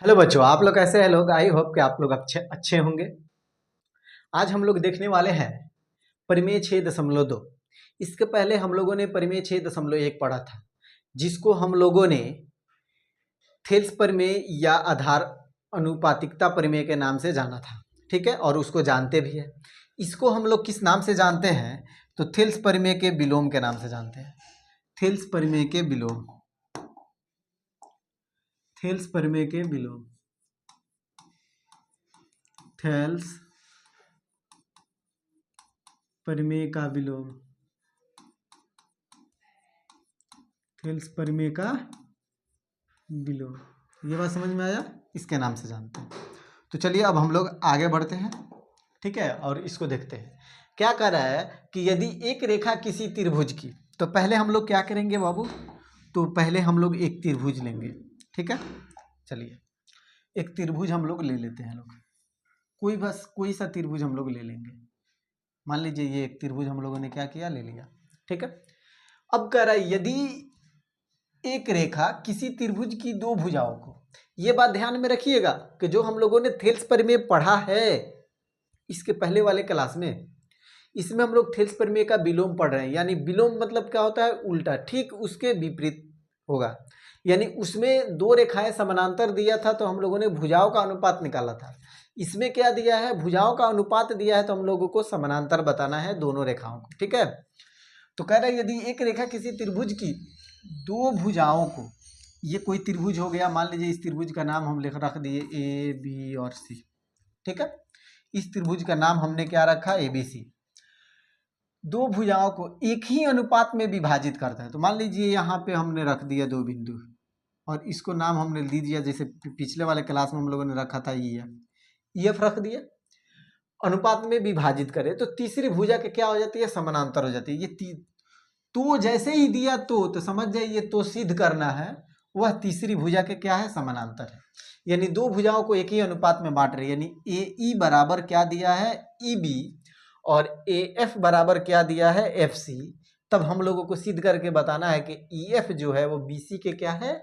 Hello बच्चों, आप लोग कैसे हैं? लोग आई होप कि आप लोग अच्छे अच्छे होंगे। आज हम लोग देखने वाले हैं परिमेय 6.2। इसके पहले हम लोगों ने परिमेय 6.1 पढ़ा था, जिसको हम लोगों ने थेल्स परिमेय या आधार अनुपातिकता परिमेय के नाम से जाना था। ठीक है, और उसको जानते भी हैं। इसको हम लोग किस नाम से जानते हैं? तो थेल्स परिमेय के विलोम के नाम से जानते हैं। थेल्स परिमेय के विलोम, थेल्स परिमेय के विलोम, थेल्स परिमेय का विलोम, थेल्स परिमेय का विलोम। ये बात समझ में आया? इसके नाम से जानते हैं। तो चलिए अब हम लोग आगे बढ़ते हैं। ठीक है, और इसको देखते हैं। क्या कह रहा है कि यदि एक रेखा किसी त्रिभुज की, तो पहले हम लोग क्या करेंगे बाबू? तो पहले हम लोग एक त्रिभुज लेंगे। ठीक है, चलिए एक त्रिभुज हम लोग ले लेते हैं। लोग कोई सा त्रिभुज हम लोग ले लेंगे। मान लीजिए ये एक त्रिभुज हम लोगों ने क्या किया, ले लिया। ठीक है, अब कह रहा है यदि एक रेखा किसी त्रिभुज की दो भुजाओं को, ये बात ध्यान में रखिएगा कि जो हम लोगों ने थेल्स परिमेय पढ़ा है इसके पहले वाले क्लास में, इसमें हम लोग थेल्स परिमेय का विलोम पढ़ रहे हैं। यानी विलोम मतलब क्या होता है? उल्टा, ठीक उसके विपरीत होगा। यानी उसमें दो रेखाएं समानांतर दिया था तो हम लोगों ने भुजाओं का अनुपात निकाला था। इसमें क्या दिया है? भुजाओं का अनुपात दिया है, तो हम लोगों को समानांतर बताना है दोनों रेखाओं को। ठीक है, तो कह रहा है यदि एक रेखा किसी त्रिभुज की दो भुजाओं को, ये कोई त्रिभुज हो गया, मान लीजिए इस त्रिभुज का नाम हम रख दिए ए बी और सी। ठीक है, इस त्रिभुज का नाम हमने क्या रखा? A B C. दो भुजाओं को एक ही अनुपात में विभाजित करता है। तो मान लीजिए यहाँ पे हमने रख दिया दो बिंदु, और इसको नाम हमने दे दिया, जैसे पिछले वाले क्लास में हम लोगों ने रखा था ई एफ रख दिया। अनुपात में विभाजित करें तो तीसरी भुजा के क्या हो जाती है? समानांतर हो जाती है। ये तो जैसे ही दिया तो समझ जाइए तो सिद्ध करना है, वह तीसरी भुजा के क्या है? समानांतर है। यानी दो भुजाओं को एक ही अनुपात में बांट रही है। यानी ए ई बराबर क्या दिया है? ई बी, और ए एफ बराबर क्या दिया है? F C. तब हम लोगों को सिद्ध करके बताना है कि ई एफ जो है वो बी सी के क्या है?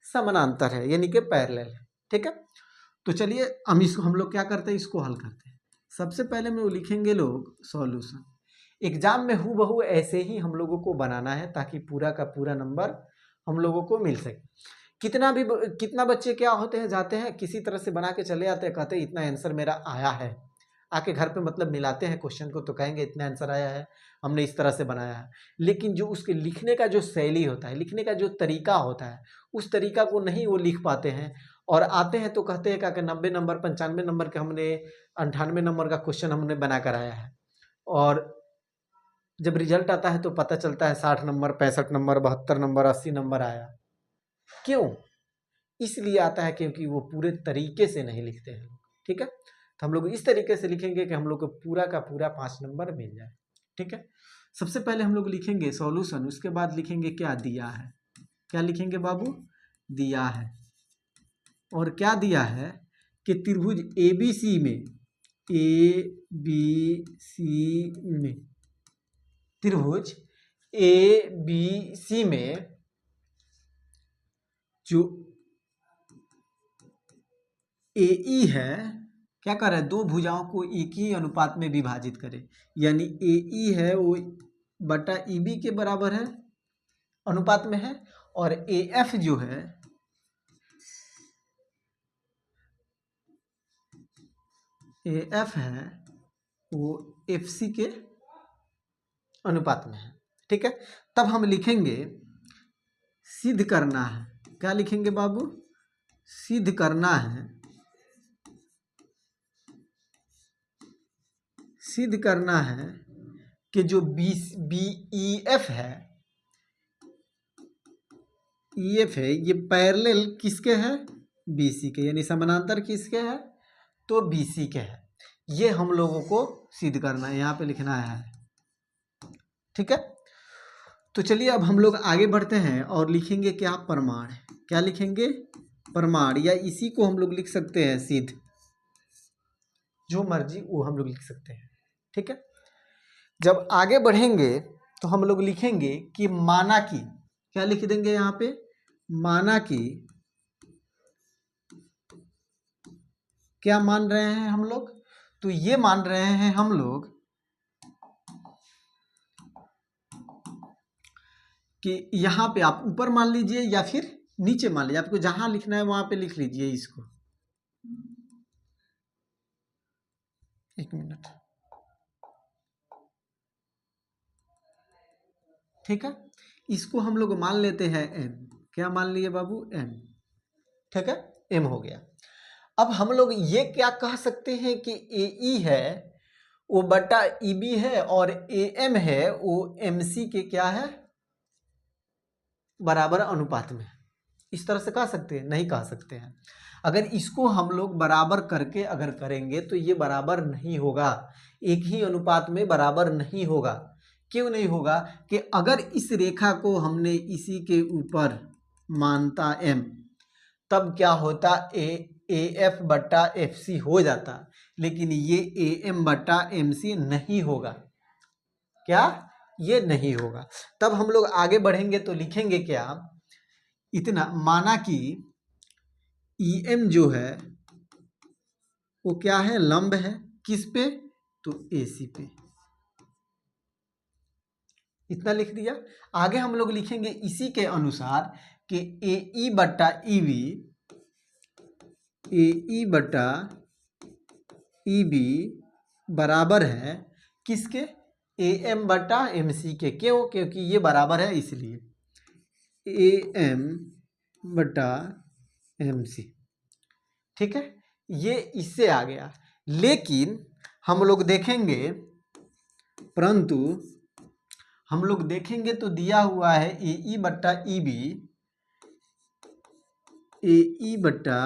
समानांतर है, यानी कि पैरेलल है। ठीक है, तो चलिए हम लोग क्या करते हैं, इसको हल करते हैं। सबसे पहले में वो लिखेंगे लोग सॉल्यूशन। एग्जाम में हूबहू ऐसे ही हम लोगों को बनाना है ताकि पूरा का पूरा नंबर हम लोगों को मिल सके। कितना बच्चे क्या होते हैं, जाते हैं किसी तरह से बना के चले आते हैं, कहते हैं इतना आंसर मेरा आया है। आके घर पे मतलब मिलाते हैं क्वेश्चन को तो कहेंगे इतना आंसर आया है, हमने इस तरह से बनाया है। लेकिन जो उसके लिखने का जो शैली होता है, लिखने का जो तरीका होता है, उस तरीका को नहीं वो लिख पाते हैं। और आते हैं तो कहते हैं कि 90 नंबर 95 नंबर के हमने 98 नंबर का क्वेश्चन हमने बना कर आया है। और जब रिजल्ट आता है तो पता चलता है 60 नंबर 65 नंबर 72 नंबर 80 नंबर आया। क्यों? इसलिए आता है क्योंकि वो पूरे तरीके से नहीं लिखते हैं। ठीक है, तो हम लोग इस तरीके से लिखेंगे कि हम लोग को पूरा का पूरा 5 नंबर मिल जाए। ठीक है, सबसे पहले हम लोग लिखेंगे सॉल्यूशन, उसके बाद लिखेंगे क्या दिया है। क्या लिखेंगे बाबू? दिया है। और क्या दिया है कि त्रिभुज ए बी सी में, ए बी सी में, त्रिभुज ए बी सी में जो ए ई है, क्या कर रहा है? दो भुजाओं को एक ही अनुपात में विभाजित करे। यानी ए ई है वो बटा ई बी के बराबर है, अनुपात में है। और ए एफ जो है, ए एफ है वो एफ सी के अनुपात में है। ठीक है, तब हम लिखेंगे सिद्ध करना है। क्या लिखेंगे बाबू? सिद्ध करना है, सिद्ध करना है कि जो बी बी ई एफ है, ई एफ है, ये पैरेलल किसके है? बी सी के। यानी समानांतर किसके है? तो बी सी के है। ये हम लोगों को सिद्ध करना है, यहाँ पे लिखना है। ठीक है, तो चलिए अब हम लोग आगे बढ़ते हैं और लिखेंगे क्या? प्रमाण। क्या लिखेंगे? प्रमाण, या इसी को हम लोग लिख सकते हैं सिद्ध, जो मर्जी वो हम लोग लिख सकते हैं। ठीक है, जब आगे बढ़ेंगे तो हम लोग लिखेंगे कि माना कि, क्या लिख देंगे यहाँ पे? माना कि क्या मान रहे हैं हम लोग? तो ये मान रहे हैं हम लोग कि यहाँ पे आप ऊपर मान लीजिए या फिर नीचे मान लीजिए, आपको जहाँ लिखना है वहाँ पे लिख लीजिए इसको। एक मिनट, ठीक है। इसको हम लोग मान लेते हैं m। क्या मान लिए बाबू? m। ठीक है, m हो गया। अब हम लोग ये क्या कह सकते हैं कि AE है वो बटा EB है और AM है वो MC के क्या है? बराबर अनुपात में। इस तरह से कह सकते हैं? नहीं कह सकते हैं। अगर इसको हम लोग बराबर करके अगर करेंगे तो ये बराबर नहीं होगा, एक ही अनुपात में बराबर नहीं होगा। क्यों नहीं होगा? कि अगर इस रेखा को हमने इसी के ऊपर मानता m, तब क्या होता? AF बटा FC हो जाता, लेकिन ये AM बटा MC नहीं होगा। क्या? ये नहीं होगा। तब हम लोग आगे बढ़ेंगे तो लिखेंगे क्या? इतना माना कि EM जो है वो क्या है? लंब है। किस पे? तो AC पे। इतना लिख दिया। आगे हम लोग लिखेंगे इसी के अनुसार कि AE बटा EB, AE बटा EB बराबर है किसके? AM बटा MC के। क्यों? क्योंकि ये बराबर है इसलिए। AM बटा MC, ठीक है। ये इससे आ गया। लेकिन हम लोग देखेंगे, परंतु हम लोग देखेंगे तो दिया हुआ है AE बट्टा EB, AE बट्टा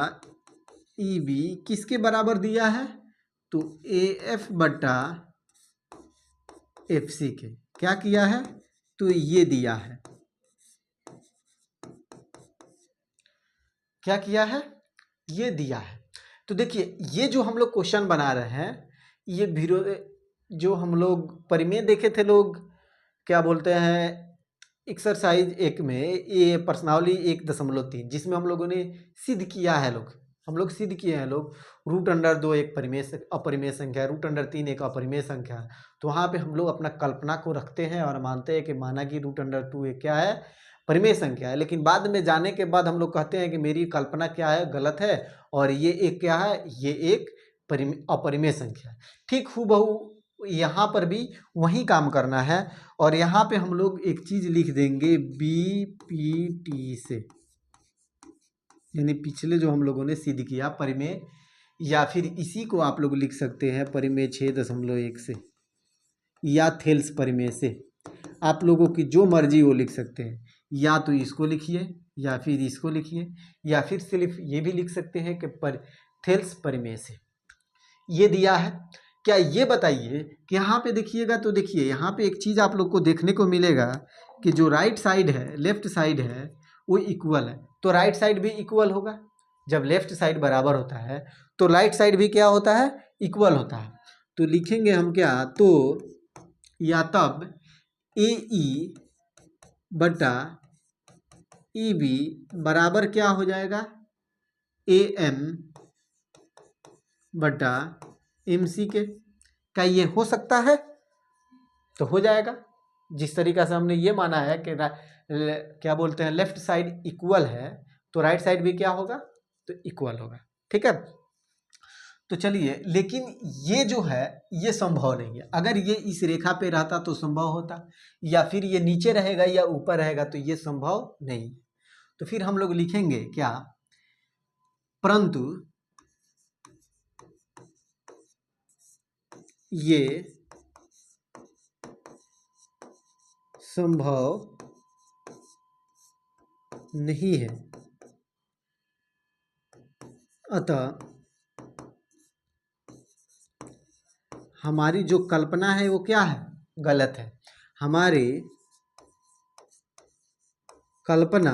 EB किसके बराबर दिया है? तो AF बट्टा FC के। क्या किया है? तो ये दिया है। क्या किया है? ये दिया है। तो देखिए ये जो हम लोग क्वेश्चन बना रहे हैं, ये जो हम लोग परिमेय देखे थे लोग, क्या बोलते हैं, एक्सरसाइज 1 में, ये प्रश्नावली 1.3, जिसमें हम लोगों ने सिद्ध किया है हम लोग सिद्ध किए हैं √2 एक अपरिमेय संख्या, √3 एक अपरिमेय संख्या। तो वहाँ पे हम लोग अपना कल्पना को रखते हैं और मानते हैं कि माना कि √2 एक क्या है? परिमेय संख्या है। लेकिन बाद में जाने के बाद हम लोग कहते हैं कि मेरी कल्पना क्या है? गलत है, और ये एक क्या है? ये एक अपरिमेय संख्या है। ठीक हूबहू यहाँ पर भी वही काम करना है। और यहाँ पे हम लोग एक चीज लिख देंगे BPT से, यानी पिछले जो हम लोगों ने सिद्ध किया परिमेय, या फिर इसी को आप लोग लिख सकते हैं परिमेय 6.1 से, या थेल्स परिमेय से। आप लोगों की जो मर्जी वो लिख सकते हैं, या तो इसको लिखिए या फिर इसको लिखिए, या फिर सिर्फ ये भी लिख सकते हैं कि थेल्स परिमेय से। ये दिया है। क्या ये बताइए कि यहाँ पे देखिएगा तो देखिए यहाँ पे एक चीज़ आप लोग को देखने को मिलेगा कि जो राइट साइड है, लेफ्ट साइड है, वो इक्वल है। तो राइट साइड भी इक्वल होगा। जब लेफ्ट साइड बराबर होता है तो राइट साइड भी क्या होता है? इक्वल होता है। तो लिखेंगे हम क्या? तो या तब AE बटा EB बराबर क्या हो जाएगा? AM बटा MC के। क्या ये हो सकता है? तो हो जाएगा। जिस तरीका से हमने ये माना है कि क्या बोलते हैं, लेफ्ट साइड इक्वल है, तो राइट साइड भी क्या होगा? तो इक्वल होगा। ठीक है। तो चलिए, लेकिन ये जो है ये संभव नहीं है। अगर ये इस रेखा पे रहता तो संभव होता, या फिर ये नीचे रहेगा या ऊपर रहेगा तो ये संभव नहीं। तो फिर हम लोग लिखेंगे क्या? परंतु ये संभव नहीं है, अतः हमारी जो कल्पना है वो क्या है? गलत है। हमारी कल्पना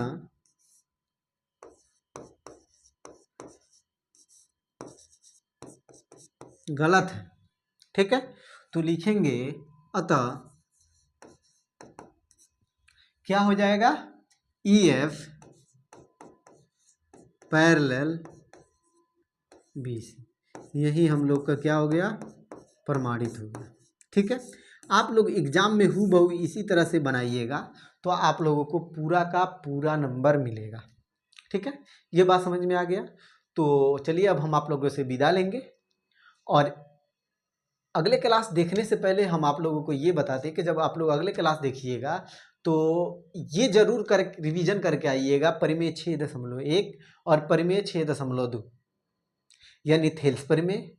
गलत है। ठीक है। तो लिखेंगे अतः क्या हो जाएगा? EF parallel BC। यही हम लोग का क्या हो गया, प्रमाणित हो गया। ठीक है, आप लोग एग्जाम में हूबहू इसी तरह से बनाइएगा तो आप लोगों को पूरा का पूरा नंबर मिलेगा। ठीक है, ये बात समझ में आ गया। तो चलिए अब हम आप लोगों से विदा लेंगे, और अगले क्लास देखने से पहले हम आप लोगों को ये बताते हैं कि जब आप लोग अगले क्लास देखिएगा तो ये जरूर कर रिवीजन करके आइएगा परिमेय 6.1 और परिमेय 6.2, यानी थेल्स परिमेय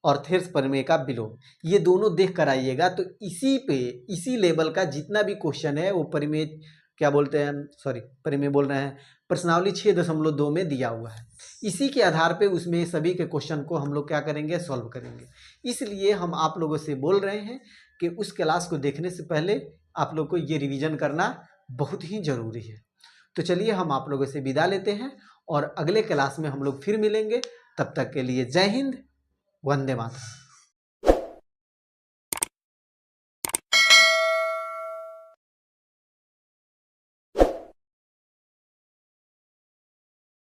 और थेल्स परिमेय का विलोम, ये दोनों देख कर आइएगा। तो इसी लेवल का जितना भी क्वेश्चन है वो परिमेय क्या बोलते हैं, सॉरी परिमेय बोल रहे हैं, प्रश्नावली 6.2 में दिया हुआ है। इसी के आधार पे उसमें सभी के क्वेश्चन को हम लोग क्या करेंगे, सॉल्व करेंगे। इसलिए हम आप लोगों से बोल रहे हैं कि उस क्लास को देखने से पहले आप लोग को ये रिवीजन करना बहुत ही ज़रूरी है। तो चलिए हम आप लोगों से विदा लेते हैं और अगले क्लास में हम लोग फिर मिलेंगे। तब तक के लिए जय हिंद, वंदे मातरम।